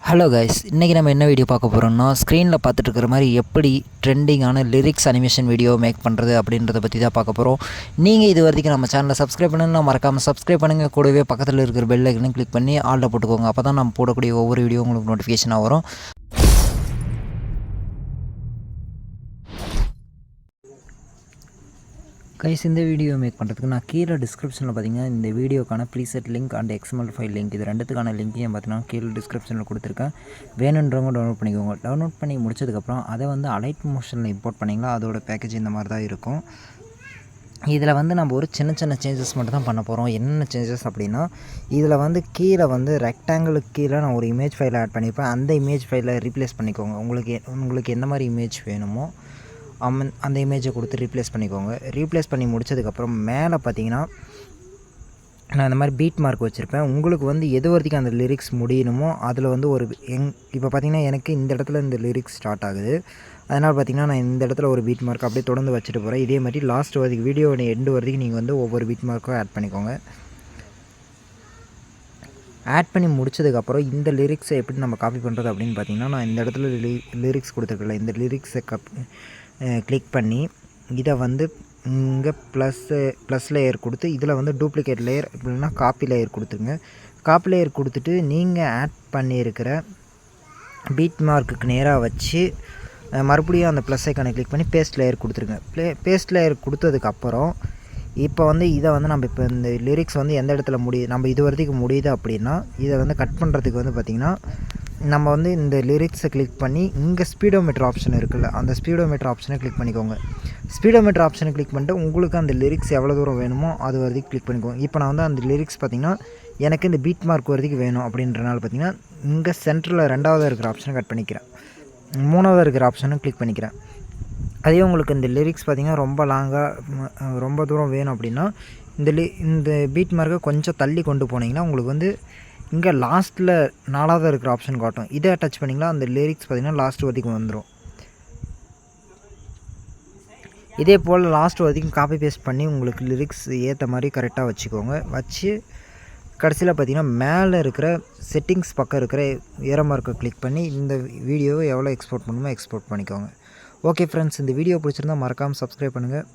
Hello guys, இன்றைக்கி நம்ம என்ன வீடியோ பார்க்க போகிறோம்னா, ஸ்க்ரீனில் பார்த்துட்டு இருக்கிற மாதிரி எப்படி ட்ரெண்டிங்கான லிரிக்ஸ் அனிமேஷன் வீடியோ மேக் பண்ணுறது அப்படின்றத பற்றி தான் பார்க்க போகிறோம். நீங்கள் இது வரைக்கும் நம்ம சேனலை சப்ஸ்கிரைப் பண்ணணும்னா மறக்காமல் சப்ஸ்கிரைப் பண்ணுங்கள். கூடவே பக்கத்தில் இருக்கிற பெல் ஐக்கனையும் கிளிக் பண்ணி ஆல்ல போட்டுக்கோங்க. அப்போ தான் நம்ம போடக்கூடிய ஒவ்வொரு வீடியோ உங்களுக்கு நோட்டிஃபிகேஷனாக வரும். கைஸ், இந்த வீடியோ மேக் பண்ணுறதுக்கு நான் கீழே டிஸ்கிரிப்ஷனில் பார்த்தீங்கன்னா இந்த வீடியோக்கான preset link and XML file link இது ரெண்டுத்துக்கான லிங்க்கையும் பார்த்தீங்கன்னா கீழே டிஸ்கிரிப்ஷனில் கொடுத்துருக்கேன். வேணுன்றவங்க டவுன்லோட் பண்ணிக்கோங்க. டவுன்லோட் பண்ணி முடிச்சதுக்கப்புறம் அதை வந்து அலைட் மோஷனில் இம்போர்ட் பண்ணிங்களா அதோட பேக்கேஜ் இந்த மாதிரி தான் இருக்கும். இதில் வந்து நம்ம ஒரு சின்ன சின்ன சேஞ்சஸ் மட்டும் தான் பண்ண போகிறோம். என்னென்ன சேஞ்சஸ் அப்படின்னா, இதில் வந்து கீழே வந்து ரெக்டாங்கிளுக்கு கீழே நான் ஒரு இமேஜ் ஃபைலை ஆட் பண்ணியிருப்பேன். அந்த இமேஜ் ஃபைலை ரீப்ளேஸ் பண்ணிக்கோங்க. உங்களுக்கு எந்த மாதிரி இமேஜ் வேணுமோ அந்த இமேஜை கொடுத்து ரீப்ளேஸ் பண்ணிக்கோங்க. ரீப்ளேஸ் பண்ணி முடித்ததுக்கப்புறம் மேலே பார்த்தீங்கன்னா நான் இந்த மாதிரி பீட் மார்க் வச்சுருப்பேன். உங்களுக்கு வந்து எது வரைக்கும் அந்த லிரிக்ஸ் முடியணுமோ அதில் வந்து ஒரு இப்போ பார்த்திங்கன்னா எனக்கு இந்த இடத்துல இந்த லிரிக்ஸ் ஸ்டார்ட் ஆகுது. அதனால் பார்த்திங்கன்னா நான் இந்த இடத்துல ஒரு பீட் மார்க் அப்படியே தொடர்ந்து வச்சுட்டு போகிறேன். இதே மாதிரி லாஸ்ட் வரைக்கும் வீடியோட எண்டு வரைக்கும் நீங்கள் வந்து ஒவ்வொரு பீட் மார்க்கும் ஆட் பண்ணிக்கோங்க. ஆட் பண்ணி முடிச்சதுக்கப்புறம் இந்த லிரிக்ஸை எப்படி நம்ம காப்பி பண்ணுறது அப்படின்னு பார்த்திங்கன்னா, நான் இந்த இடத்துல லிரிக்ஸ் கொடுத்துருக்கல, இந்த லிரிக்ஸை கிளிக் பண்ணி இதை வந்து இங்கே ப்ளஸ் லேயர் கொடுத்து இதில் வந்து டூப்ளிகேட் லேயர் இல்லைன்னா காப்பி லேயர் கொடுத்துருங்க. காப்பி லேயர் கொடுத்துட்டு நீங்கள் ஆட் பண்ணியிருக்கிற பீட் மார்க்குக்கு நேராக வச்சு மறுபடியும் அந்த ப்ளஸ் ஐக்கானை கிளிக் பண்ணி பேஸ்ட் லேயர் கொடுத்துருங்க. பேஸ்ட் லேயர் கொடுத்ததுக்கப்புறம் இப்போ வந்து இதை வந்து நம்ம இப்போ இந்த லிரிக்ஸ் வந்து எந்த இடத்துல நம்ம இது வரைக்கும் முடியுது அப்படின்னா இதை வந்து கட் பண்ணுறதுக்கு வந்து பார்த்திங்கன்னா நம்ம வந்து இந்த லிரிக்ஸை கிளிக் பண்ணி இங்கே ஸ்பீடோமீட்டர் ஆப்ஷன் இருக்குல்ல, அந்த ஸ்பீடோமீட்டர் ஆப்ஷனை கிளிக் பண்ணிக்கோங்க. ஸ்பீடோமீட்டர் ஆப்ஷனை கிளிக் பண்ணிட்டு உங்களுக்கு அந்த லிரிக்ஸ் எவ்வளோ தூரம் வேணுமோ அது வரைக்கும் கிளிக் பண்ணிக்கோங்க. இப்போ நான் வந்து அந்த லிரிக்ஸ் பார்த்திங்கன்னா எனக்கு இந்த பீட் மார்க் வரைக்கும் வேணும் அப்படின்றனால பார்த்திங்கன்னா இங்கே சென்டரில் 2வது இருக்கிற ஆப்ஷனை கட் பண்ணிக்கிறேன். 3வது இருக்கிற ஆப்ஷனும் கிளிக் பண்ணிக்கிறேன். அதே உங்களுக்கு இந்த லிரிக்ஸ் பார்த்திங்கன்னா ரொம்ப லாங்காக ரொம்ப தூரம் வேணும் அப்படின்னா இந்த பீட் மார்க்கை கொஞ்சம் தள்ளி கொண்டு போனீங்கன்னா உங்களுக்கு வந்து இங்கே லாஸ்ட்டில் 4வது இருக்கிற ஆப்ஷன் காட்டும். இதை டச் பண்ணிங்களா அந்த லிரிக்ஸ் பார்த்திங்கன்னா லாஸ்ட் வரைக்கும் வந்துடும். இதே போல் லாஸ்ட் வரைக்கும் காப்பி பேஸ்ட் பண்ணி உங்களுக்கு லிரிக்ஸ் ஏற்ற மாதிரி கரெக்டாக வச்சுக்கோங்க. வச்சு கடைசியில் பார்த்திங்கன்னா மேலே இருக்கிற செட்டிங்ஸ் பக்கம் இருக்கிற ஏரோ மார்க்கை கிளிக் பண்ணி இந்த வீடியோவை எவ்வளோ எக்ஸ்போர்ட் பண்ணணுமோ எக்ஸ்போர்ட் பண்ணிக்கோங்க. ஓகே ஃப்ரெண்ட்ஸ், இந்த வீடியோ பிடிச்சிருந்தால் மறக்காமல் சப்ஸ்கிரைப் பண்ணுங்கள்.